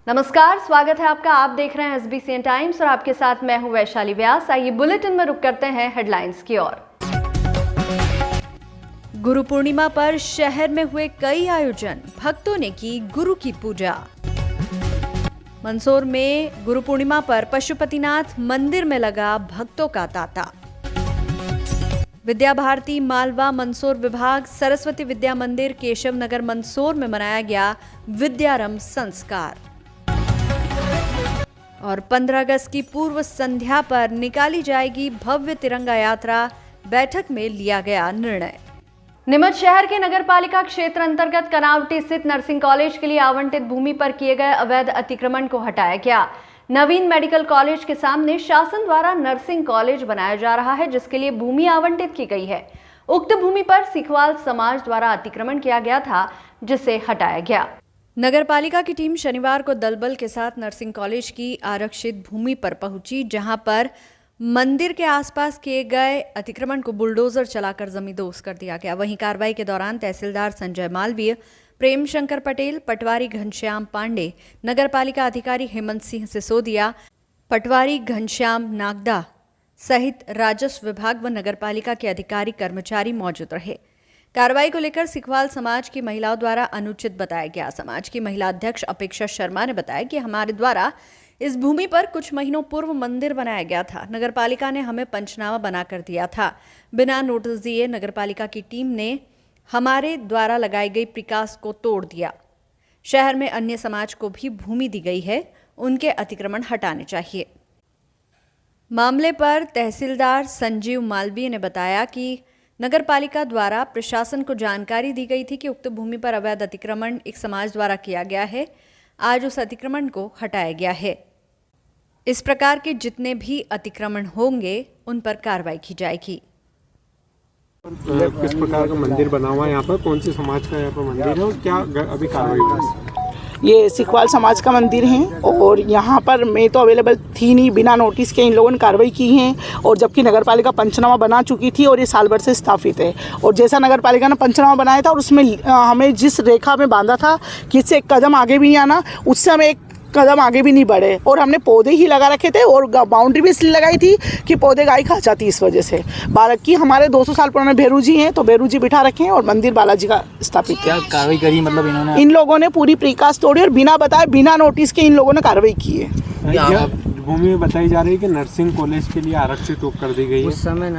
नमस्कार, स्वागत है आपका। आप देख रहे हैं SBCN टाइम्स और आपके साथ मैं हूं वैशाली व्यास। आइए बुलेटिन में रुक करते हैं हेडलाइंस की ओर। गुरु पूर्णिमा पर शहर में हुए कई आयोजन, भक्तों ने की गुरु की पूजा। मंदसौर में गुरु पूर्णिमा पर पशुपतिनाथ मंदिर में लगा भक्तों का तांता। विद्या भारती मालवा मंदसौर विभाग सरस्वती विद्या मंदिर केशव नगर मंदसौर में मनाया गया विद्यारंभ संस्कार। और 15 अगस्त की पूर्व संध्या पर निकाली जाएगी भव्य तिरंगा यात्रा, बैठक में लिया गया निर्णय। नीमच शहर के नगरपालिका क्षेत्र अंतर्गत कनावटी स्थित नर्सिंग कॉलेज के लिए आवंटित भूमि पर किए गए अवैध अतिक्रमण को हटाया गया। नवीन मेडिकल कॉलेज के सामने शासन द्वारा नर्सिंग कॉलेज बनाया जा रहा है, जिसके लिए भूमि आवंटित की गई है। उक्त भूमि पर सिखवाल समाज द्वारा अतिक्रमण किया गया था, जिसे हटाया गया। नगरपालिका की टीम शनिवार को दलबल के साथ नर्सिंग कॉलेज की आरक्षित भूमि पर पहुंची, जहां पर मंदिर के आसपास किए गए अतिक्रमण को बुलडोजर चलाकर जमींदोज कर दिया गया। वहीं कार्रवाई के दौरान तहसीलदार संजय मालवीय, प्रेम शंकर पटेल, पटवारी घनश्याम पांडे, नगरपालिका अधिकारी हेमंत सिंह सिसोदिया, पटवारी घनश्याम नागदा सहित राजस्व विभाग व नगरपालिका के अधिकारी कर्मचारी मौजूद रहे। कार्रवाई को लेकर सिखवाल समाज की महिलाओं द्वारा अनुचित बताया गया। समाज की महिला अध्यक्ष अपेक्षा शर्मा ने बताया कि हमारे द्वारा इस भूमि पर कुछ महीनों पूर्व मंदिर बनाया गया था। नगरपालिका ने हमें पंचनामा बनाकर दिया था। बिना नोटिस दिए नगरपालिका की टीम ने हमारे द्वारा लगाई गई प्रिकास को तोड़ दिया। शहर में अन्य समाज को भी भूमि दी गई है, उनके अतिक्रमण हटाने चाहिए। मामले पर तहसीलदार संजीव मालवीय ने बताया कि नगरपालिका द्वारा प्रशासन को जानकारी दी गई थी कि उक्त भूमि पर अवैध अतिक्रमण एक समाज द्वारा किया गया है। आज उस अतिक्रमण को हटाया गया है। इस प्रकार के जितने भी अतिक्रमण होंगे उन पर कार्रवाई की जाएगी। किस प्रकार का मंदिर बना हुआ है यहाँ पर, कौन सी समाज का यहाँ पर मंदिर है और क्या अभी कार्रवाई हुई? ये सिखवाल समाज का मंदिर है और यहाँ पर मैं तो अवेलेबल थी नहीं, बिना नोटिस के इन लोगों ने कार्रवाई की है। और जबकि नगरपालिका पंचनामा बना चुकी थी और ये साल भर से स्थापित है। और जैसा नगरपालिका ने पंचनामा बनाया था और उसमें हमें जिस रेखा में बांधा था कि इससे एक कदम आगे भी नहीं आना, उससे हमें एक कदम आगे भी नहीं बढ़े। और हमने पौधे ही लगा रखे थे और बाउंड्री भी इसलिए लगाई थी कि पौधे गाय खा जाती इस वजह से। बालक हमारे 200 साल पुराने भैरू जी हैं, तो भैरू जी बिठा रखे हैं और मंदिर बालाजी का स्थापित। क्या कार्रवाई करी, मतलब इन्होंने? इन लोगों ने पूरी प्रीकास्ट तोड़ी और बिना बताए, बिना नोटिस के इन लोगों ने कार्रवाई की है। भूमि बताई जा रही है कि नर्सिंग कॉलेज के लिए आरक्षित कर दी गई है।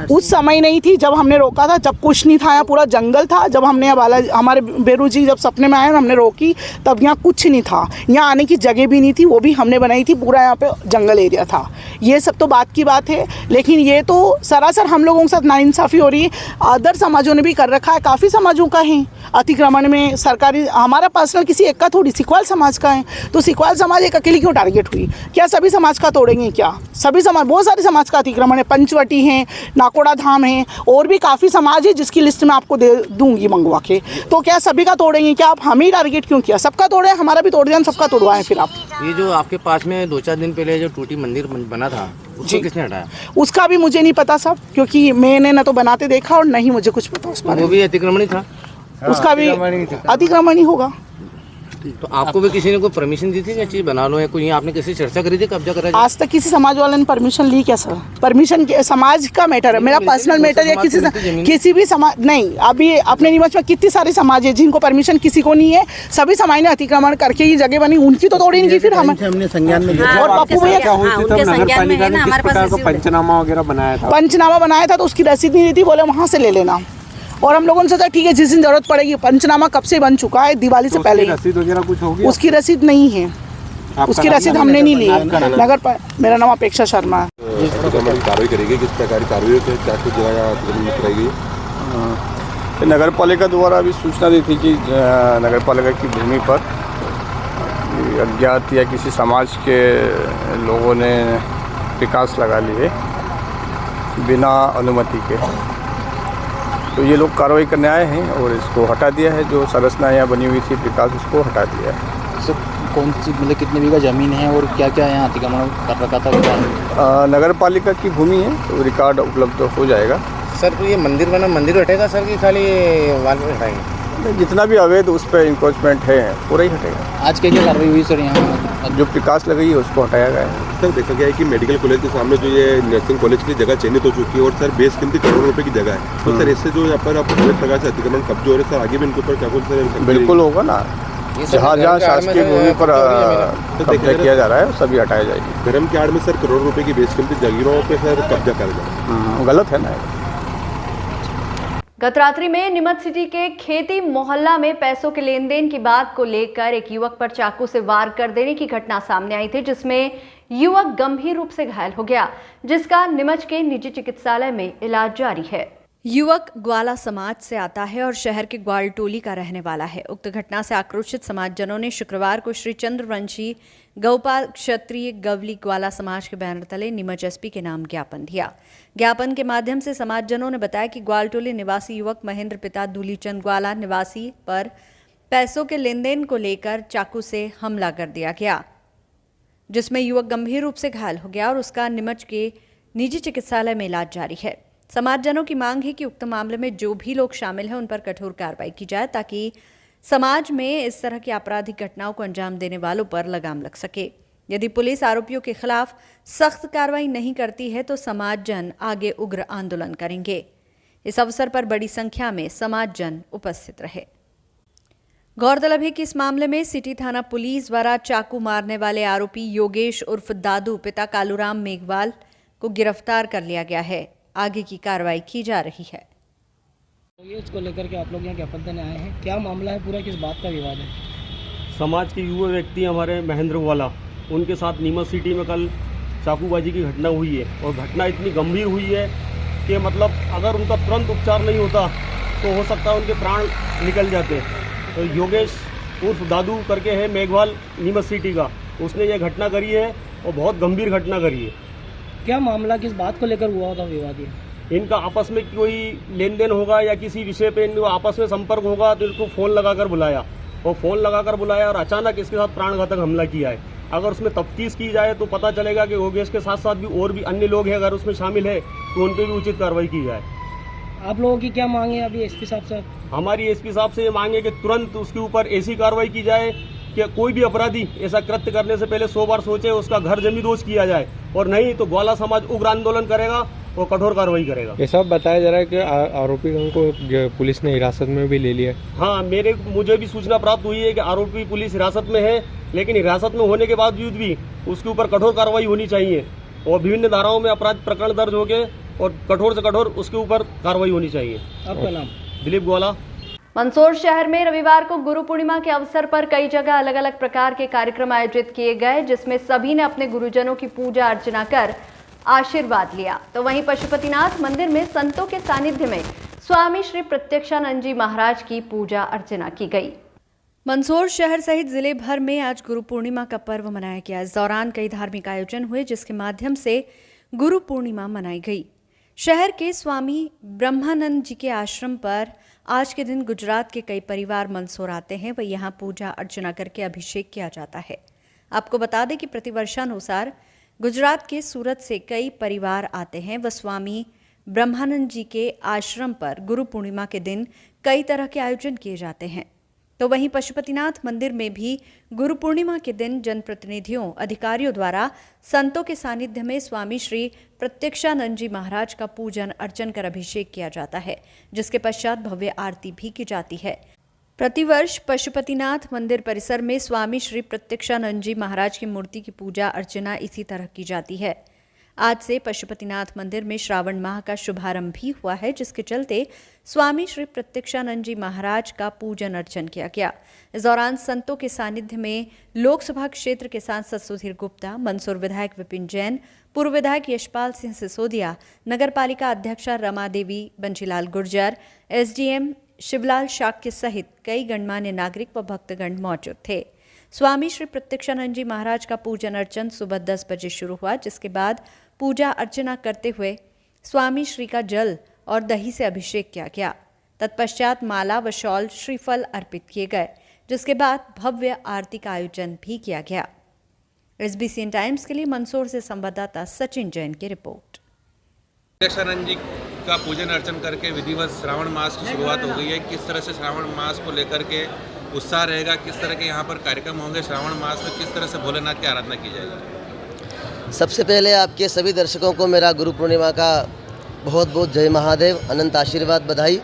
उस समय नहीं थी जब हमने रोका था, जब कुछ नहीं था, यहाँ पूरा जंगल था। जब हमने हमारे बेरू जी जब सपने में आए और हमने रोकी, तब यहाँ कुछ नहीं था, यहाँ आने की जगह भी नहीं थी, वो भी हमने बनाई थी। पूरा यहाँ पे जंगल एरिया था। ये सब तो बात की बात है, लेकिन ये तो सरासर हम लोगों के साथ नाइंसाफ़ी हो रही है। अदर समाजों ने भी कर रखा है, काफ़ी समाजों का है अतिक्रमण में। सरकारी, हमारा पर्सनल किसी एक का थोड़ी, सिखवाल समाज का है। तो सिखवाल समाज एक अकेली क्यों टारगेट हुई? क्या सभी समाज का तोड़ेंगे क्या? सभी समाज, बहुत सारे समाज का अतिक्रमण है। पंचवटी है, नाकोड़ा धाम है, और भी काफ़ी समाज है जिसकी लिस्ट में आपको दे दूंगी मंगवा के। तो क्या सभी का तोड़ेंगे क्या? आप हम ही टारगेट क्यों किया? सबका तोड़े, हमारा भी तोड़ दिया, सबका तोड़वाएं फिर आप। ये जो आपके पास में 2-4 दिन पहले जो टूटी मंदिर बना था, उसको किसने हटाया? उसका भी मुझे नहीं पता सब, क्योंकि मैंने न तो बनाते देखा और नहीं मुझे कुछ पता उस पर। वो भी अतिक्रमण ही था? उसका भी अतिक्रमण ही होगा। तो आपको भी किसी ने कोई परमिशन दी थी कि चीज बना लो, या कोई आपने किसी चर्चा करी थी कब्जा करा? आज तक किसी समाज वाले ने परमिशन ली क्या सर? परमिशन समाज का मैटर है, मेरा पर्सनल मैटर है। किसी भी समाज नहीं। अभी अपने नीमच में कितनी सारी समाज है जिनको परमिशन किसी को नहीं है। सभी समाज ने अतिक्रमण करके ये जगह बनी, उनकी तो तोड़ी नहीं। फिर हमने संज्ञान में लिया। और पप्पू भैया पंचनामा वगैरह बनाया था, पंचनामा बनाया था तो उसकी रसीद नहीं दी थी, बोले वहाँ से ले लेना। और हम लोगों ने सोचा ठीक है, जिस दिन जरूरत पड़ेगी। पंचनामा कब से बन चुका है, दिवाली से पहले। रसीद वगैरह कुछ होगी? उसकी रसीद नहीं है, उसकी रसीद हमने नहीं ली। मेरा नाम अपेक्षा शर्मा है। कार्रवाई करेगी, किस प्रकार की कार्रवाई क्या कुछ जगह कराएगी? नगर पालिका द्वारा अभी सूचना दी थी कि नगर पालिका की भूमि पर अज्ञात या किसी समाज के लोगों ने विकास लगा लिए बिना अनुमति के। तो ये लोग कार्रवाई करने आए हैं और इसको हटा दिया है। जो संरचना यहाँ बनी हुई थी विकास, उसको हटा दिया है। सर कौन सी, मतलब कितने बीघा जमीन है और क्या क्या यहाँ अतिक्रमण कर रखा था? नगर पालिका की भूमि है, तो रिकॉर्ड उपलब्ध हो जाएगा। सर तो ये मंदिर बना, मंदिर हटेगा सर कि खाली वाल में हटाएंगे? जितना भी अवैध उस पर इंक्रोचमेंट है पूरा ही हटेगा। आज क्या क्या कार्रवाई हुई सर यहाँ? जो प्रकाश लगाई है उसको हटाया गया है। सर देखा गया है कि मेडिकल कॉलेज के सामने जो ये नर्सिंग कॉलेज की जगह चयनित हो चुकी है और सर बेस कीमती करोड़ों रुपए की जगह है, तो सर इससे जो यहाँ पर आप अवैध प्रकार से अतिक्रमण कब्जे हो रहे हैं, सर आगे भी इनके ऊपर क्या कुछ सर? बिल्कुल होगा ना, जहाँ जहाँ शासकीय भूमि पर कब्जा किया जा रहा है सभी हटाया जाएगी। धर्म के आड़ में सर करोड़ों रुपए की बेस कीमती जगीरों पे सर कब्जा कर जाए, गलत है ना। गत रात्रि में नीमच सिटी के खेती मोहल्ला में पैसों के लेन देन की बात को लेकर एक युवक पर चाकू से वार कर देने की घटना सामने आई थी, जिसमें युवक गंभीर रूप से घायल हो गया, जिसका नीमच के निजी चिकित्सालय में इलाज जारी है। युवक ग्वाला समाज से आता है और शहर के ग्वालटोली का रहने वाला है। उक्त घटना से आक्रोशित समाजजनों ने शुक्रवार को श्री चंद्रवंशी गौपाल क्षत्रिय गवली ग्वाला समाज के बैनर तले नीमच एसपी के नाम ज्ञापन दिया। ज्ञापन के माध्यम से समाजजनों ने बताया कि ग्वालटोली निवासी युवक महेंद्र पिता दूलीचंद ग्वाला निवासी पर पैसों के लेन देन को लेकर चाकू से हमला कर दिया गया, जिसमें युवक गंभीर रूप से घायल हो गया और उसका नीमच के निजी चिकित्सालय में इलाज जारी है। समाजजनों की मांग है कि उक्त मामले में जो भी लोग शामिल हैं उन पर कठोर कार्रवाई की जाए, ताकि समाज में इस तरह की आपराधिक घटनाओं को अंजाम देने वालों पर लगाम लग सके। यदि पुलिस आरोपियों के खिलाफ सख्त कार्रवाई नहीं करती है तो समाजजन आगे उग्र आंदोलन करेंगे। इस अवसर पर बड़ी संख्या में समाजजन उपस्थित रहे। गौरतलब है कि इस मामले में सिटी थाना पुलिस द्वारा चाकू मारने वाले आरोपी योगेश उर्फ दादू पिता कालूराम मेघवाल को गिरफ्तार कर लिया गया है। आगे की कार्रवाई की जा रही है। इसको लेकर के आप लोग यहाँ ज्ञापन देने आए हैं, क्या मामला है पूरा, किस बात का विवाद है? समाज के युवा व्यक्ति हमारे महेंद्र वाला, उनके साथ नीमच सिटी में कल चाकूबाजी की घटना हुई है और घटना इतनी गंभीर हुई है कि मतलब अगर उनका तुरंत उपचार नहीं होता तो हो सकता है उनके प्राण निकल जाते। तो योगेश उर्फ दादू करके है मेघवाल नीमच सिटी का, उसने ये घटना करी है और बहुत गंभीर घटना करी है। क्या मामला, किस बात को लेकर हुआ था विवाद? इनका आपस में कोई लेन देन होगा या किसी विषय पे इनको आपस में संपर्क होगा, तो इनको फ़ोन लगाकर बुलाया और अचानक इसके साथ प्राणघातक हमला किया है। अगर उसमें तफ्तीश की जाए तो पता चलेगा कि योगेश के साथ साथ भी और भी अन्य लोग हैं, अगर उसमें शामिल है तो उन पर भी उचित कार्रवाई की जाए। आप लोगों की क्या मांग है अभी एसपी साहब से? हमारी एसपी साहब से ये मांग है कि तुरंत उसके ऊपर ऐसी कार्रवाई की जाए कि कोई भी अपराधी ऐसा कृत्य करने से पहले 100 बार सोचे, उसका घर जमींदोज किया जाए, और नहीं तो ग्वाला समाज उग्र आंदोलन करेगा और कठोर कार्रवाई करेगा। ये सब बताया जा रहा है कि आरोपी को पुलिस ने हिरासत में भी ले लिया। हाँ, मुझे भी सूचना प्राप्त हुई है कि आरोपी पुलिस हिरासत में है, लेकिन हिरासत में होने के बावजूद भी उसके ऊपर कठोर कार्रवाई होनी चाहिए और विभिन्न धाराओं में अपराध प्रकरण दर्ज हो गए और कठोर से कठोर उसके ऊपर कार्रवाई होनी चाहिए। आपका नाम? दिलीप ग्वाला। मंदसौर शहर में रविवार को गुरु पूर्णिमा के अवसर पर कई जगह अलग अलग प्रकार के कार्यक्रम आयोजित किए गए, जिसमें सभी ने अपने गुरुजनों की पूजा अर्चना कर आशीर्वाद लिया। तो वहीं पशुपतिनाथ मंदिर में संतों के सानिध्य में स्वामी श्री प्रत्यक्षानंद जी महाराज की पूजा अर्चना की गई। मंदसौर शहर सहित जिले भर में आज गुरु पूर्णिमा का पर्व मनाया गया। इस दौरान कई धार्मिक आयोजन हुए, जिसके माध्यम से गुरु पूर्णिमा मनाई गई। शहर के स्वामी ब्रह्मानंद जी के आश्रम पर आज के दिन गुजरात के कई परिवार मंदसौर आते हैं, वह यहाँ पूजा अर्चना करके अभिषेक किया जाता है। आपको बता दें कि प्रतिवर्षानुसार गुजरात के सूरत से कई परिवार आते हैं। वह स्वामी ब्रह्मानंद जी के आश्रम पर गुरु पूर्णिमा के दिन कई तरह के आयोजन किए जाते हैं। तो वहीं पशुपतिनाथ मंदिर में भी गुरु पूर्णिमा के दिन जनप्रतिनिधियों, अधिकारियों द्वारा संतों के सानिध्य में स्वामी श्री प्रत्यक्षानंद जी महाराज का पूजन अर्चन कर अभिषेक किया जाता है, जिसके पश्चात भव्य आरती भी की जाती है। प्रतिवर्ष पशुपतिनाथ मंदिर परिसर में स्वामी श्री प्रत्यक्षानंद जी महाराज की मूर्ति की पूजा अर्चना इसी तरह की जाती है। आज से पशुपतिनाथ मंदिर में श्रावण माह का शुभारंभ भी हुआ है, जिसके चलते स्वामी श्री प्रत्यक्षानंद जी महाराज का पूजन अर्चन किया गया। इस दौरान संतों के सानिध्य में लोकसभा क्षेत्र के सांसद सुधीर गुप्ता, मंदसौर विधायक विपिन जैन, पूर्व विधायक यशपाल सिंह सिसोदिया, नगरपालिका अध्यक्षा रमा देवी, बंशीलाल गुर्जर, एसडीएम शिवलाल शाक्य सहित कई गणमान्य नागरिक व भक्तगण मौजूद थे। स्वामी श्री प्रत्यक्षानंद जी महाराज का पूजन अर्चन सुबह 10 बजे शुरू हुआ, जिसके बाद पूजा अर्चना करते हुए स्वामी श्री का जल और दही से अभिषेक किया गया। तत्पश्चात माला व शॉल श्रीफल अर्पित किए गए, जिसके बाद भव्य आरती का आयोजन भी किया गया। SBCN टाइम्स के लिए मंदसौर से संवाददाता सचिन जैन की रिपोर्ट। प्रत्यक्षानंद जी का पूजन अर्चन करके विधिवत श्रावण मास की शुरुआत हो गई है। किस तरह से श्रावण मास को लेकर के उत्साह रहेगा, किस तरह के यहाँ पर कार्यक्रम होंगे, श्रावण मास में किस तरह से भोलेनाथ की आराधना की जाएगी? सबसे पहले आपके सभी दर्शकों को मेरा गुरु पूर्णिमा का बहुत बहुत जय महादेव, अनंत आशीर्वाद, बधाई।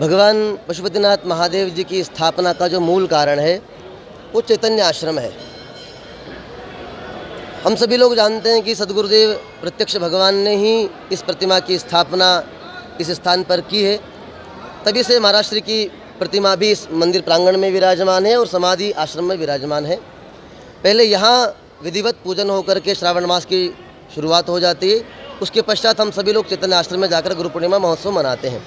भगवान पशुपतिनाथ महादेव जी की स्थापना का जो मूल कारण है वो चैतन्य आश्रम है। हम सभी लोग जानते हैं कि सद्गुरुदेव प्रत्यक्ष भगवान ने ही इस प्रतिमा की स्थापना इस स्थान पर की है। तभी से महाराज श्री की प्रतिमा भी इस मंदिर प्रांगण में विराजमान है और समाधि आश्रम में विराजमान है। पहले यहाँ विधिवत पूजन होकर के श्रावण मास की शुरुआत हो जाती है। उसके पश्चात हम सभी लोग चैतन्य आश्रम में जाकर गुरु पूर्णिमा महोत्सव मनाते हैं।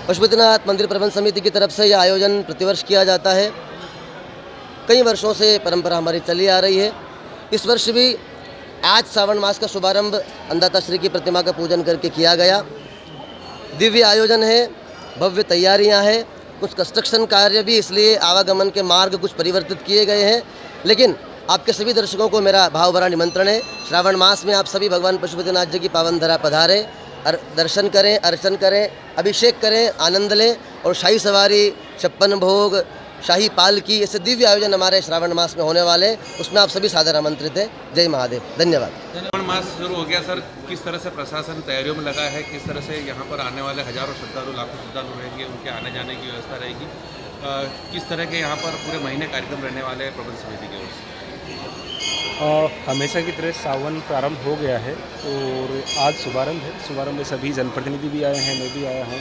पशुपतिनाथ मंदिर प्रबंध समिति की तरफ से यह आयोजन प्रतिवर्ष किया जाता है। कई वर्षों से परंपरा हमारी चली आ रही है। इस वर्ष भी आज श्रावण मास का शुभारंभ अन्नदाता श्री की प्रतिमा का पूजन करके किया गया। दिव्य आयोजन है, भव्य तैयारियां हैं, कुछ कंस्ट्रक्शन कार्य भी, इसलिए आवागमन के मार्ग कुछ परिवर्तित किए गए हैं। लेकिन आपके सभी दर्शकों को मेरा भाव भरा निमंत्रण है, श्रावण मास में आप सभी भगवान पशुपतिनाथ जी की पावन धरा पधारें, दर्शन करें, अर्चन करें, अभिषेक करें, आनंद लें और शाही सवारी, 56 भोग, शाही पालकी, ऐसे दिव्य आयोजन हमारे श्रावण मास में होने वाले, उसमें आप सभी सादर आमंत्रित हैं। जय महादेव, धन्यवाद। श्रावण मास शुरू हो गया सर, किस तरह से प्रशासन तैयारियों में लगा है, किस तरह से यहाँ पर आने वाले हजारों श्रद्धालु, लाखों श्रद्धालु रहेंगे, उनके आने जाने की व्यवस्था रहेगी, किस तरह के यहाँ पर पूरे महीने कार्यक्रम रहने वाले हैं प्रबंध समिति की ओर से? हमेशा की तरह सावन प्रारंभ हो गया है और आज शुभारंभ है। शुभारंभ में सभी जनप्रतिनिधि भी आए हैं, मैं भी आया हूँ।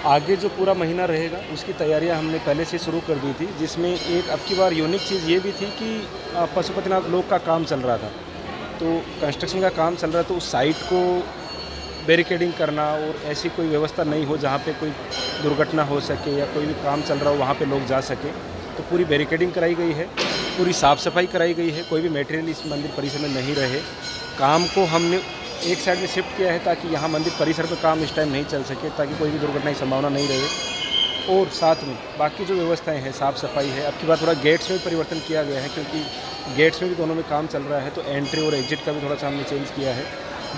आगे जो पूरा महीना रहेगा उसकी तैयारियां हमने पहले से शुरू कर दी थी, जिसमें एक अब की बार यूनिक चीज़ ये भी थी कि पशुपतिनाथ लोक का काम चल रहा था, तो कंस्ट्रक्शन का काम चल रहा था, तो उस साइट को बैरिकेडिंग करना और ऐसी कोई व्यवस्था नहीं हो जहाँ पे कोई दुर्घटना हो सके या कोई भी काम चल रहा हो वहाँ पे लोग जा सके, तो पूरी बैरिकेडिंग कराई गई है, पूरी साफ़ सफाई कराई गई है। कोई भी मटेरियल इस मंदिर परिसर में नहीं रहे। काम को हमने एक साइड में शिफ्ट किया है ताकि यहाँ मंदिर परिसर पर काम इस टाइम नहीं चल सके, ताकि कोई भी दुर्घटना की संभावना नहीं रहे। और साथ में बाकी जो व्यवस्थाएं हैं, साफ़ सफाई है। अब की बार थोड़ा गेट्स में परिवर्तन किया गया है, क्योंकि गेट्स में भी दोनों में काम चल रहा है, तो एंट्री और एग्जिट का भी थोड़ा सा हमने चेंज किया है।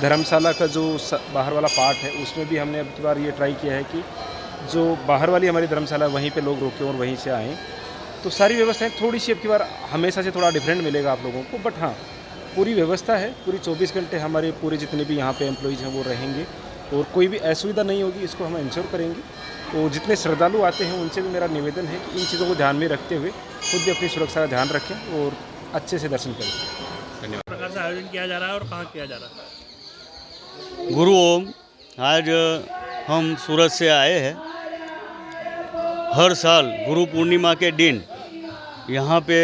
धर्मशाला का जो बाहर वाला पार्ट है उसमें भी हमने अब की बार ये ट्राई किया है कि जो बाहर वाली हमारी धर्मशाला वहीं पर लोग रुकें और वहीं से आएँ। तो सारी व्यवस्थाएँ थोड़ी सी अब की बार हमेशा से थोड़ा डिफरेंट मिलेगा आप लोगों को, बट हाँ पूरी व्यवस्था है। पूरी 24 घंटे हमारे पूरे जितने भी यहाँ पे एम्प्लॉइज़ हैं वो रहेंगे और कोई भी असुविधा नहीं होगी, इसको हम इंश्योर करेंगे। तो जितने श्रद्धालु आते हैं उनसे भी मेरा निवेदन है कि इन चीज़ों को ध्यान में रखते हुए खुद भी अपनी सुरक्षा का ध्यान रखें और अच्छे से दर्शन करें। धन्यवाद। प्रकार से आयोजन किया जा रहा है और कहाँ किया जा रहा है? गुरु ओम, आज हम सूरत से आए हैं। हर साल गुरु पूर्णिमा के दिन यहाँ पे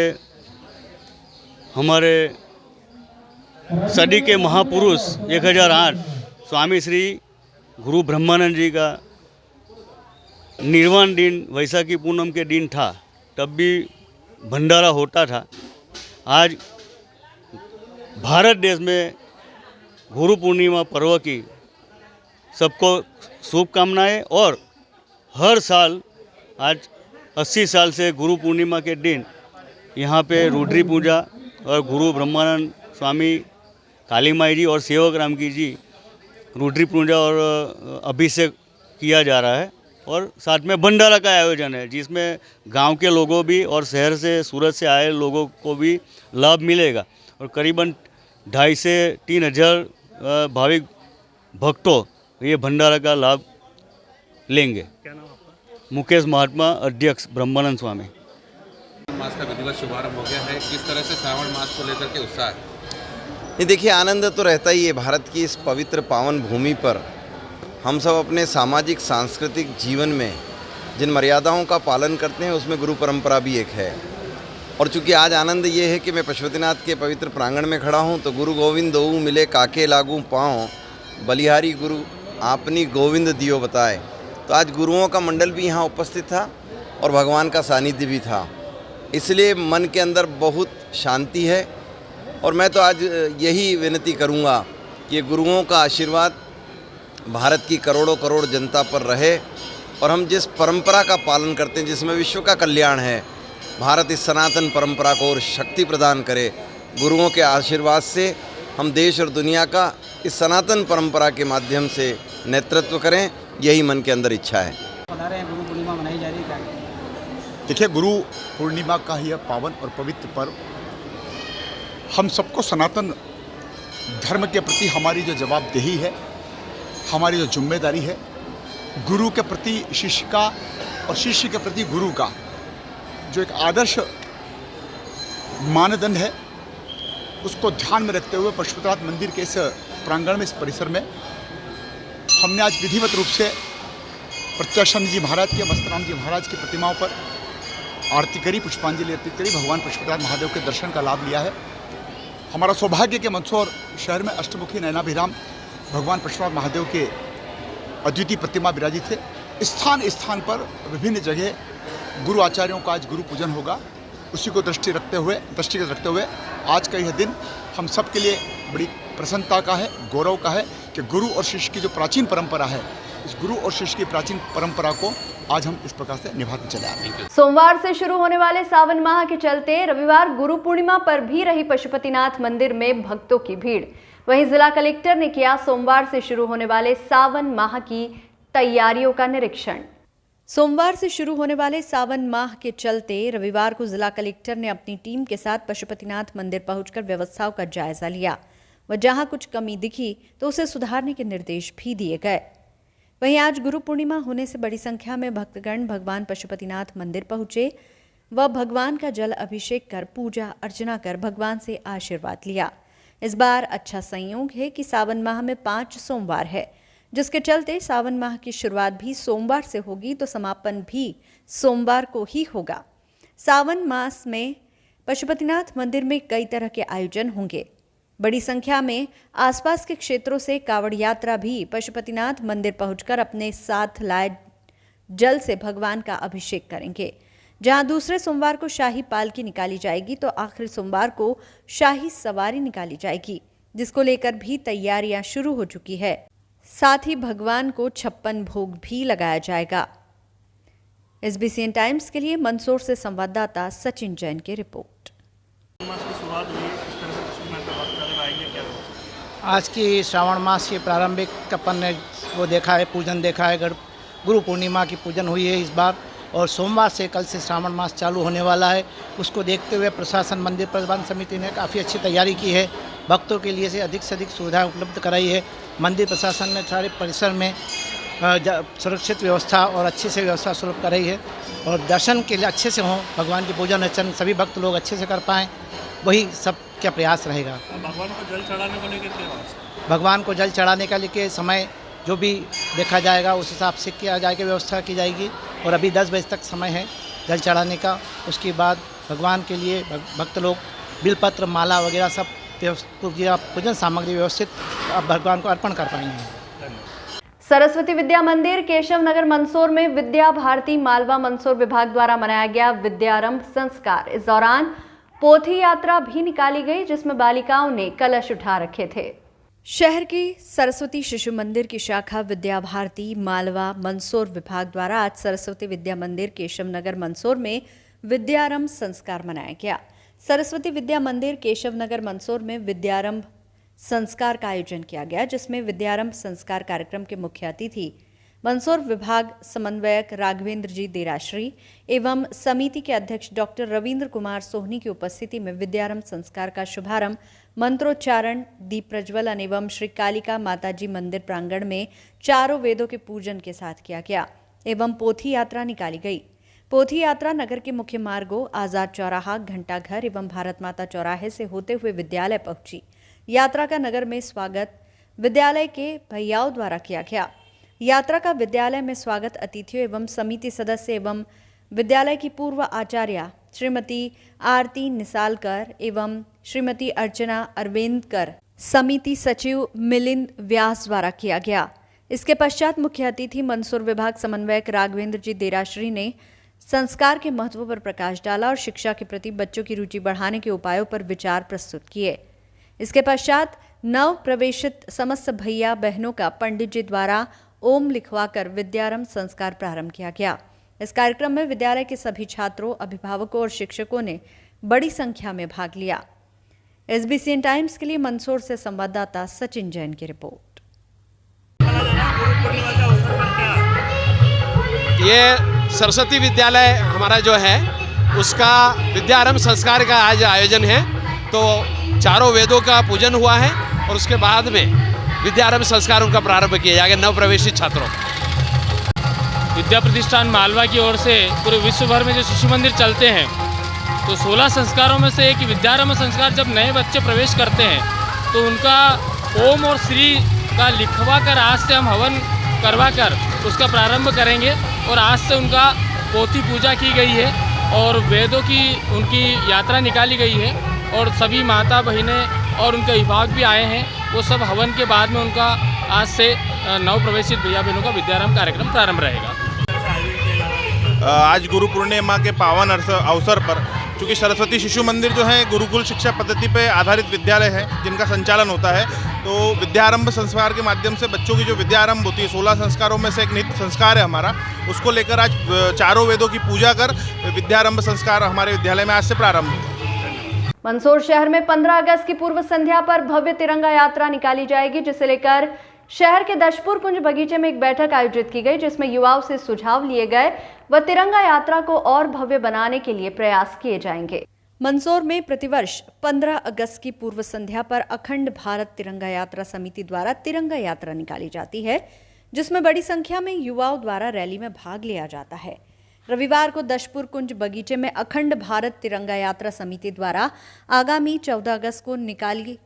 हमारे सदी के महापुरुष 1008 स्वामी श्री गुरु ब्रह्मानंद जी का निर्वाण दिन वैशाखी पूनम के दिन था, तब भी भंडारा होता था। आज भारत देश में गुरु पूर्णिमा पर्व की सबको शुभकामनाएं। और हर साल आज 80 साल से गुरु पूर्णिमा के दिन यहाँ पे रुद्री पूजा और गुरु ब्रह्मानंद स्वामी काली माई जी और सेवक राम की जी रुद्री पूजा और अभिषेक किया जा रहा है। और साथ में भंडारा का आयोजन है, जिसमें गांव के लोगों भी और शहर से सूरत से आए लोगों को भी लाभ मिलेगा। और करीबन 2,500 से 3,000 भाविक भक्तों ये भंडारा का लाभ लेंगे। क्या नाम आपका? मुकेश महात्मा, अध्यक्ष ब्रह्मानंद स्वामी। मास का विधिवत शुभारंभ हो गया है, किस तरह से श्रावण मास को लेकर के उत्साह है? ये देखिए, आनंद तो रहता ही है। भारत की इस पवित्र पावन भूमि पर हम सब अपने सामाजिक सांस्कृतिक जीवन में जिन मर्यादाओं का पालन करते हैं उसमें गुरु परंपरा भी एक है। और चूँकि आज आनंद ये है कि मैं पशुपतिनाथ के पवित्र प्रांगण में खड़ा हूँ, तो गुरु गोविंद दोऊ मिले काके लागू पाँव, बलिहारी गुरु आपनी गोविंद दियो बताए। तो आज गुरुओं का मंडल भी यहाँ उपस्थित था और भगवान का सानिध्य भी था, इसलिए मन के अंदर बहुत शांति है। और मैं तो आज यही विनती करूँगा कि गुरुओं का आशीर्वाद भारत की करोड़ों करोड़ जनता पर रहे और हम जिस परंपरा का पालन करते हैं, जिसमें विश्व का कल्याण है, भारत इस सनातन परंपरा को और शक्ति प्रदान करे। गुरुओं के आशीर्वाद से हम देश और दुनिया का इस सनातन परंपरा के माध्यम से नेतृत्व करें, यही मन के अंदर इच्छा है। बता रहे हैं गुरु पूर्णिमा मनाई जा रही है, क्या देखिए, गुरु पूर्णिमा का यह पावन और पवित्र पर्व हम सबको सनातन धर्म के प्रति हमारी जो जवाबदेही है, हमारी जो जिम्मेदारी है, गुरु के प्रति शिष्य का और शिष्य के प्रति गुरु का जो एक आदर्श मानदंड है, उसको ध्यान में रखते हुए पशुपतिनाथ मंदिर के इस प्रांगण में, इस परिसर में हमने आज विधिवत रूप से प्रत्यानंद जी महाराज के, मस्तराम जी महाराज की प्रतिमाओं पर आरती करी, पुष्पांजलि अर्पित करी, भगवान पशुपतिनाथ महादेव के दर्शन का लाभ लिया है। हमारा सौभाग्य के मंदसौर शहर में अष्टमुखी नयनाभिराम भगवान पशुपतिनाथ महादेव के अद्वितीय प्रतिमा विराजित थे। स्थान स्थान पर विभिन्न जगह गुरु आचार्यों का आज गुरु पूजन होगा। उसी को दृष्टिगत रखते हुए आज का यह दिन हम सब के लिए बड़ी प्रसन्नता का है, गौरव का है कि गुरु और शिष्य की जो प्राचीन परंपरा है, इस गुरु और शिष्य की प्राचीन परंपरा को आज हम इस प्रकार से निभाते चले आ रहे हैं। सोमवार से शुरू होने वाले सावन माह के चलते रविवार गुरु पूर्णिमा पर भी रही पशुपतिनाथ मंदिर में भक्तों की भीड़। वहीं जिला कलेक्टर ने किया सोमवार से शुरू होने वाले सावन माह की तैयारियों का निरीक्षण। सोमवार से शुरू होने वाले सावन माह के चलते रविवार को जिला कलेक्टर ने अपनी टीम के साथ पशुपतिनाथ मंदिर पहुंचकर व्यवस्थाओं का जायजा लिया व जहां कुछ कमी दिखी तो उसे सुधारने के निर्देश भी दिए गए। वहीं आज गुरु पूर्णिमा होने से बड़ी संख्या में भक्तगण भगवान पशुपतिनाथ मंदिर पहुंचे व भगवान का जल अभिषेक कर पूजा अर्चना कर भगवान से आशीर्वाद लिया। इस बार अच्छा संयोग है कि सावन माह में 5 सोमवार है, जिसके चलते सावन माह की शुरुआत भी सोमवार से होगी तो समापन भी सोमवार को ही होगा। सावन मास में पशुपतिनाथ मंदिर में कई तरह के आयोजन होंगे। बड़ी संख्या में आसपास के क्षेत्रों से कावड़ यात्रा भी पशुपतिनाथ मंदिर पहुंचकर अपने साथ लाए जल से भगवान का अभिषेक करेंगे। जहां दूसरे सोमवार को शाही पालकी निकाली जाएगी तो आखिरी सोमवार को शाही सवारी निकाली जाएगी, जिसको लेकर भी तैयारियां शुरू हो चुकी है। साथ ही भगवान को 56 भोग भी लगाया जाएगा। SBCN टाइम्स के लिए मंदसौर से संवाददाता सचिन जैन की रिपोर्ट। आज की श्रावण मास के प्रारंभिक अपन ने वो देखा है, पूजन देखा है, गुरु पूर्णिमा की पूजन हुई है इस बार, और सोमवार से कल से श्रावण मास चालू होने वाला है। उसको देखते हुए प्रशासन, मंदिर प्रबंध समिति ने काफ़ी अच्छी तैयारी की है। भक्तों के लिए से अधिक सुविधाएं उपलब्ध कराई है। मंदिर प्रशासन ने सारे परिसर में सुरक्षित व्यवस्था और अच्छी से व्यवस्था सुलभ कराई है और दर्शन के लिए अच्छे से हों, भगवान की पूजन अर्चन सभी भक्त लोग अच्छे से कर पाएँ, वही सब क्या प्रयास रहेगा। भगवान को जल चढ़ाने को लेकर क्या? भगवान को जल चढ़ाने का लेके समय जो भी देखा जाएगा उस हिसाब से किया जाएगा, व्यवस्था की जाएगी। और अभी 10 बजे तक समय है जल चढ़ाने का। उसके बाद भगवान के लिए भक्त लोग बिलपत्र, माला वगैरह सब पूजन सामग्री व्यवस्थित भगवान को अर्पण कर पाएंगे। सरस्वती विद्या मंदिर केशव नगर मंदसौर में विद्या भारती मालवा मंदसौर विभाग द्वारा मनाया गया विद्यारंभ संस्कार। इस दौरान पोथी यात्रा भी निकाली गई, जिसमें बालिकाओं ने कलश उठा रखे थे। शहर के सरस्वती शिशु मंदिर की शाखा विद्या भारती मालवा मंदसौर विभाग द्वारा आज सरस्वती विद्या मंदिर केशव नगर मंदसौर में विद्यारंभ संस्कार मनाया गया। सरस्वती विद्या मंदिर केशव नगर मंदसौर में विद्यारंभ संस्कार का आयोजन किया गया, जिसमें विद्यारंभ संस्कार कार्यक्रम के मुख्य अतिथि मंदसौर विभाग समन्वयक राघवेंद्र जी देराश्री एवं समिति के अध्यक्ष डॉक्टर रविंद्र कुमार सोहनी की उपस्थिति में विद्यारंभ संस्कार का शुभारंभ मंत्रोच्चारण, दीप प्रज्वलन एवं श्री कालिका माताजी मंदिर प्रांगण में चारों वेदों के पूजन के साथ किया गया एवं पोथी यात्रा निकाली गई। पोथी यात्रा नगर के मुख्य मार्गों आजाद चौराहा, घंटाघर एवं भारत माता चौराहे से होते हुए विद्यालय पहुंची। यात्रा का नगर में स्वागत विद्यालय के भैयाओं द्वारा किया गया। यात्रा का विद्यालय में स्वागत अतिथियों एवं समिति सदस्य एवं विद्यालय की पूर्व आचार्य श्रीमती आरती निसालकर एवं श्रीमती अर्चना अरविंदकर, समिति सचिव मिलिंद व्यास द्वारा किया गया। इसके पश्चात मुख्य अतिथि मंदसौर विभाग समन्वयक राघवेंद्र जी देराश्री ने संस्कार के महत्व पर प्रकाश डाला और शिक्षा के प्रति बच्चों की रुचि बढ़ाने के उपायों पर विचार प्रस्तुत किए। इसके पश्चात नव प्रवेशित समस्त भैया बहनों का पंडित जी द्वारा ओम लिखवाकर विद्यारंभ संस्कार प्रारंभ किया गया। इस कार्यक्रम में विद्यालय के सभी छात्रों, अभिभावकों और शिक्षकों ने बड़ी संख्या में भाग लिया। SBCN टाइम्स के लिए मंदसौर से संवाददाता सचिन जैन की रिपोर्ट। ये सरस्वती विद्यालय हमारा जो है उसका विद्यारंभ संस्कार का आज आयोजन है। तो चारों वेदों का पूजन हुआ है और उसके बाद में विद्यारंभ संस्कार उनका प्रारंभ किया जाएगा नव प्रवेशित छात्रों। विद्या प्रतिष्ठान मालवा की ओर से पूरे विश्व भर में जो शिशु मंदिर चलते हैं तो 16 संस्कारों में से एक विद्यारंभ संस्कार जब नए बच्चे प्रवेश करते हैं तो उनका ओम और श्री का लिखवा कर आज से हम हवन करवा कर उसका प्रारंभ करेंगे। और आज से उनका पोथी पूजा की गई है और वेदों की उनकी यात्रा निकाली गई है और सभी माता बहनें और उनके अभिभावक भी आए हैं। वो सब हवन के बाद में उनका आज से नव प्रवेशित भैया बहनों का विद्यारंभ कार्यक्रम प्रारंभ रहेगा। आज गुरु पूर्णिमा के पावन अवसर पर चूँकि सरस्वती शिशु मंदिर जो है गुरुकुल शिक्षा पद्धति पर आधारित विद्यालय है जिनका संचालन होता है, तो विद्यारंभ संस्कार के माध्यम से बच्चों की जो विद्यारंभ होती है 16 संस्कारों में से एक नित्य संस्कार है हमारा, उसको लेकर आज चारों वेदों की पूजा कर विद्यारंभ संस्कार हमारे विद्यालय में आज से प्रारंभ हुआ। मंदसौर शहर में 15 अगस्त की पूर्व संध्या पर भव्य तिरंगा यात्रा निकाली जाएगी, जिसे लेकर शहर के दशपुर कुंज बगीचे में एक बैठक आयोजित की गई, जिसमें युवाओं से सुझाव लिए गए व तिरंगा यात्रा को और भव्य बनाने के लिए प्रयास किए जाएंगे। मंदसौर में प्रतिवर्ष 15 अगस्त की पूर्व संध्या पर अखंड भारत तिरंगा यात्रा समिति द्वारा तिरंगा यात्रा निकाली जाती है, जिसमें बड़ी संख्या में युवाओं द्वारा रैली में भाग लिया जाता है। रविवार को दशपुर कुंज बगीचे में अखंड भारत तिरंगा यात्रा समिति द्वारा आगामी 14 अगस्त को निकाली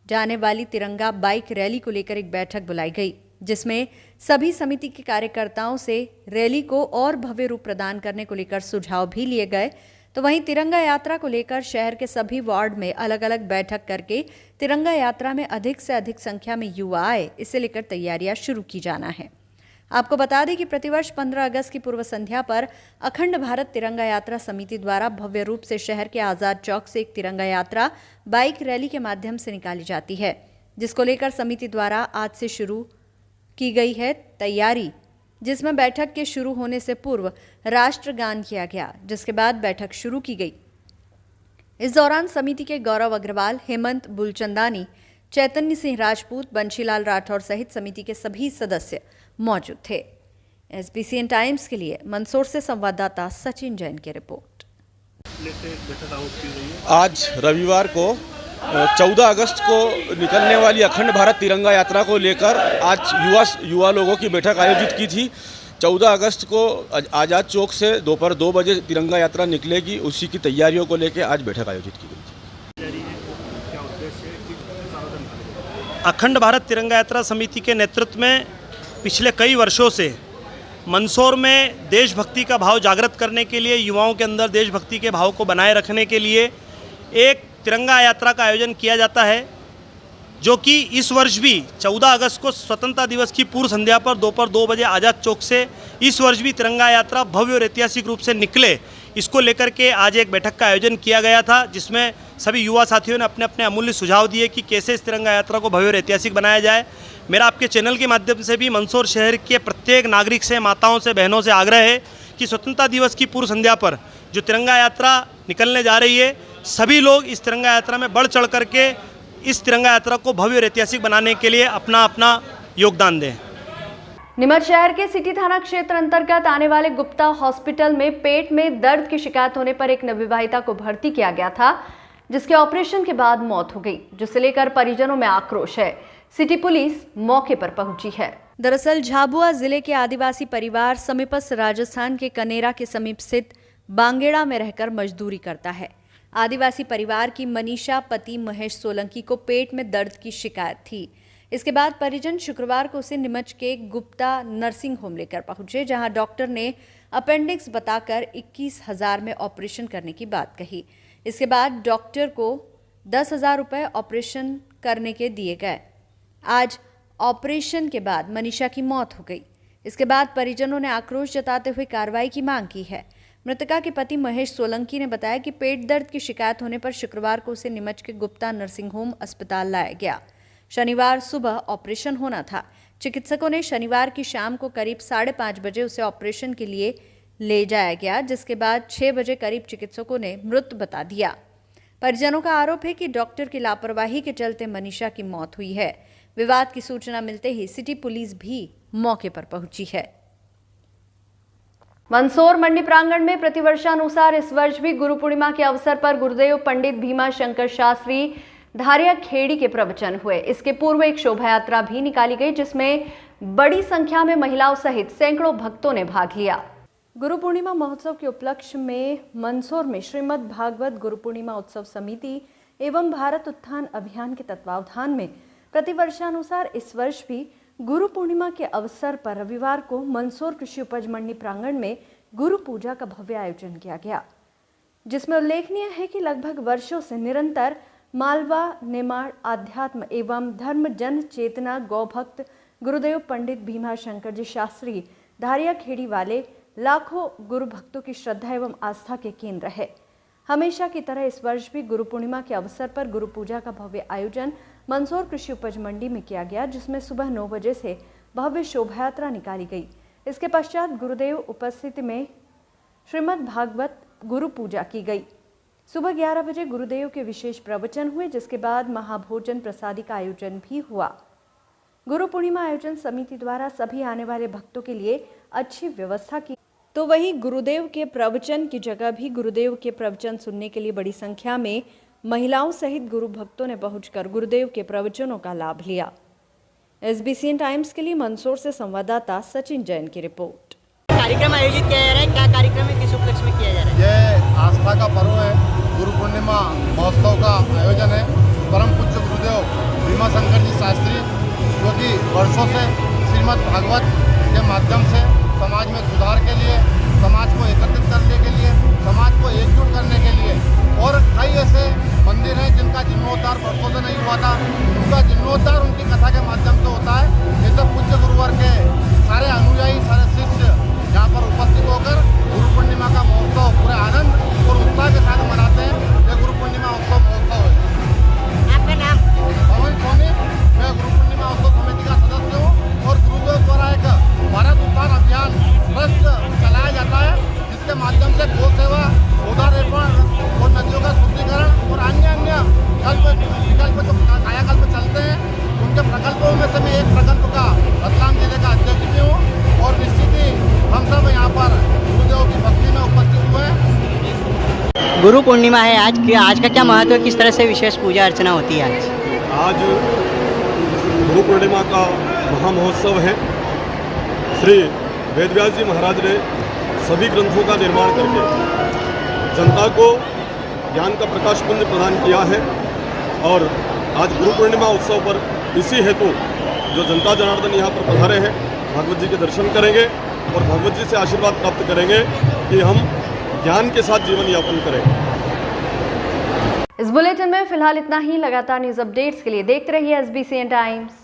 जाने वाली तिरंगा बाइक रैली को लेकर एक बैठक बुलाई गई, जिसमें सभी समिति के कार्यकर्ताओं से रैली को और भव्य रूप प्रदान करने को लेकर सुझाव भी लिए गए। तो वहीं तिरंगा यात्रा को लेकर शहर के सभी वार्ड में अलग अलग बैठक करके तिरंगा यात्रा में अधिक से अधिक संख्या में युवा आए, इसे लेकर तैयारियां शुरू की जाना है। आपको बता दें कि प्रतिवर्ष 15 अगस्त की पूर्व संध्या पर अखंड भारत तिरंगा यात्रा समिति द्वारा भव्य रूप से शहर के आज़ाद चौक से एक तिरंगा यात्रा बाइक रैली के माध्यम से निकाली जाती है, जिसको लेकर समिति द्वारा आज से शुरू की गई है तैयारी, जिसमें बैठक के शुरू होने से पूर्व राष्ट्रगान किया गया, जिसके बाद बैठक शुरू की गई। इस दौरान समिति के गौरव अग्रवाल, हेमंत बुलचंदानी, चैतन्य सिंह राजपूत, बंशीलाल राठौर सहित समिति के सभी सदस्य मौजूद थे। SBCN टाइम्स के लिए मंदसौर से संवाददाता सचिन जैन की रिपोर्ट। आज रविवार को 14 अगस्त को निकलने वाली अखंड भारत तिरंगा यात्रा को लेकर आज युवा लोगों की बैठक आयोजित की थी। 14 अगस्त को आज़ाद चौक से दोपहर 2 बजे तिरंगा यात्रा निकलेगी, उसी की तैयारियों को लेकर आज बैठक आयोजित की गई थी। अखंड भारत तिरंगा यात्रा समिति के नेतृत्व में पिछले कई वर्षों से मंदसौर में देशभक्ति का भाव जागृत करने के लिए, युवाओं के अंदर देशभक्ति के भाव को बनाए रखने के लिए एक तिरंगा यात्रा का आयोजन किया जाता है, जो कि इस वर्ष भी 14 अगस्त को स्वतंत्रता दिवस की पूर्व संध्या पर दोपहर 2 बजे आज़ाद चौक से इस वर्ष भी तिरंगा यात्रा भव्य और ऐतिहासिक रूप से निकले, इसको लेकर के आज एक बैठक का आयोजन किया गया था, जिसमें सभी युवा साथियों ने अपने अपने अमूल्य सुझाव दिए कि कैसे इस तिरंगा यात्रा को भव्य और ऐतिहासिक बनाया जाए। मेरा आपके चैनल के माध्यम से भी मंदसौर शहर के प्रत्येक नागरिक से, माताओं से, बहनों से आग्रह है कि स्वतंत्रता दिवस की पूर्व संध्या पर जो तिरंगा यात्रा निकलने जा रही है, सभी लोग इस तिरंगा यात्रा में बढ़ चढ़ करके इस तिरंगा यात्रा को भव्य और ऐतिहासिक बनाने के लिए अपना अपना योगदान दें। नीमच शहर के सिटी थाना क्षेत्र अंतर्गत आने वाले गुप्ता हॉस्पिटल में पेट में दर्द की शिकायत होने पर एक नवविवाहिता को भर्ती किया गया था, जिसके ऑपरेशन के बाद मौत हो गई, जिसे लेकर परिजनों में आक्रोश है। सिटी पुलिस मौके पर पहुंची है। दरअसल झाबुआ जिले के आदिवासी परिवार समीपस्थ राजस्थान के कनेरा के समीप स्थित बांगेड़ा में रहकर मजदूरी करता है। आदिवासी परिवार की मनीषा पति महेश सोलंकी को पेट में दर्द की शिकायत थी। इसके बाद परिजन शुक्रवार को उसे नीमच के गुप्ता नर्सिंग होम लेकर पहुंचे, जहां डॉक्टर ने अपेंडिक्स बताकर 21,000 में ऑपरेशन करने की बात कही। इसके बाद डॉक्टर को 10,000 रुपये ऑपरेशन करने के दिए गए। आज ऑपरेशन के बाद मनीषा की मौत हो गई। इसके बाद परिजनों ने आक्रोश जताते हुए कार्रवाई की मांग की है। मृतका के पति महेश सोलंकी ने बताया कि पेट दर्द की शिकायत होने पर शुक्रवार को उसे नीमच के गुप्ता नर्सिंग होम अस्पताल लाया गया। शनिवार सुबह ऑपरेशन होना था। चिकित्सकों ने शनिवार की शाम को करीब 5:30 बजे उसे ऑपरेशन के लिए ले जाया गया, जिसके बाद 6 बजे करीब चिकित्सकों ने मृत बता दिया। परिजनों का आरोप है कि डॉक्टर की लापरवाही के चलते मनीषा की मौत हुई है। विवाद की सूचना मिलते ही सिटी पुलिस भी मौके पर पहुंची है। मंदसौर मंडी प्रांगण में प्रतिवर्षानुसार इस वर्ष भी गुरु पूर्णिमा के अवसर पर गुरुदेव पंडित भीमा शंकर शास्त्री धारिया खेड़ी के प्रवचन हुए। इसके पूर्व एक शोभा यात्रा भी निकाली गई, जिसमें बड़ी संख्या में महिलाओं सहित सैकड़ों भक्तों ने भाग लिया। गुरु पूर्णिमा महोत्सव के उपलक्ष्य में मंदसौर में श्रीमद् भागवत गुरु पूर्णिमा उत्सव समिति एवं भारत उत्थान अभियान के तत्वावधान में प्रतिवर्षानुसार इस वर्ष भी गुरु पूर्णिमा के अवसर पर रविवार को मंदसौर कृषि उपज मंडी प्रांगण में गुरु पूजा का भव्य आयोजन किया गया, जिसमें उल्लेखनीय है कि लगभग वर्षों से निरंतर मालवा नेमाड़ आध्यात्म एवं धर्म जन चेतना गौभक्त गुरुदेव पंडित भीमा शंकर जी शास्त्री धारिया खेड़ी वाले लाखों गुरु भक्तों की श्रद्धा एवं आस्था के केंद्र है। हमेशा की तरह इस वर्ष भी गुरु पूर्णिमा के अवसर पर गुरु पूजा का भव्य आयोजन मंदसौर कृषि उपज मंडी में किया गया, जिसमें सुबह 9 बजे से भव्य शोभा यात्रा निकाली गई। इसके पश्चात गुरुदेव उपस्थिति में श्रीमद् भागवत गुरु पूजा की गई। सुबह 11 बजे गुरुदेव के विशेष प्रवचन हुए, जिसके बाद महाभोजन प्रसादी का आयोजन भी हुआ। गुरु पूर्णिमा आयोजन समिति द्वारा सभी आने वाले भक्तों के लिए अच्छी व्यवस्था की। तो वहीं गुरुदेव के प्रवचन की जगह भी गुरुदेव के प्रवचन सुनने के लिए बड़ी संख्या में महिलाओं सहित गुरु भक्तों ने पहुंचकर गुरुदेव के प्रवचनों का लाभ लिया। SBCN टाइम्स के लिए मंदसौर से संवाददाता सचिन जैन की रिपोर्ट। कार्यक्रम आयोजित किया जा रहा है, क्या कार्यक्रम है, किस उपलक्ष्य में किया जा रहा है? यह आस्था का पर्व है, गुरु पूर्णिमा महोत्सव का आयोजन है। परम पूज्य गुरुदेव भीमा शंकर जी शास्त्री, जो कि वर्षों से श्रीमद् भागवत के माध्यम से समाज में सुधार के लिए, समाज को एकत्रित करने के लिए, समाज को एकजुट करने के लिए, और कई ऐसे मंदिर हैं जिनका जीर्णोद्धार वर्षों से नहीं हुआ था, उनका जीर्णोद्धार उनकी कथा के माध्यम से होता है। ये सब पूज्य गुरुवर के सारे अनुयायी, सारे शिष्य यहाँ पर उपस्थित होकर गुरु पूर्णिमा का महोत्सव पूरे आनंद और उत्साह के साथ मनाते हैं। ये गुरु पूर्णिमा उत्सव महोत्सव है। आपका नाम? पवन सोनी। मैं गुरु पूर्णिमा उत्सव समिति का सदस्य हूँ और गुरुदेव द्वारा एक भारत उत्थान अभियान ट्रस्ट चलाया जाता है, जिसके माध्यम से गौ सेवा, पौधारोपण और नदियों का शुद्धिकरण और अन्य विकल्प जो कायाकल्प चलते हैं, उनके प्रकल्पों में से मैं एक प्रकल्प का रतलाम जिले का अध्यक्ष भी हूँ। और निश्चित ही हम सब यहाँ पर गुरुदेव की भक्ति में उपस्थित हुए हैं। गुरु पूर्णिमा है आज का क्या महत्व है, किस तरह से विशेष पूजा अर्चना होती है आज गुरु पूर्णिमा का महामहोत्सव है। श्री वेदव्यास जी महाराज ने सभी ग्रंथों का निर्माण करके जनता को ज्ञान का प्रकाश पुंज प्रदान किया है, और आज गुरु पूर्णिमा उत्सव पर इसी हेतु जो जनता जनार्दन यहाँ पर पधारे हैं, भागवत जी के दर्शन करेंगे और भागवत जी से आशीर्वाद प्राप्त करेंगे कि हम ज्ञान के साथ जीवन यापन करें। इस बुलेटिन में फिलहाल इतना ही। लगातार न्यूज अपडेट्स के लिए देखते रहिए SBCN टाइम्स।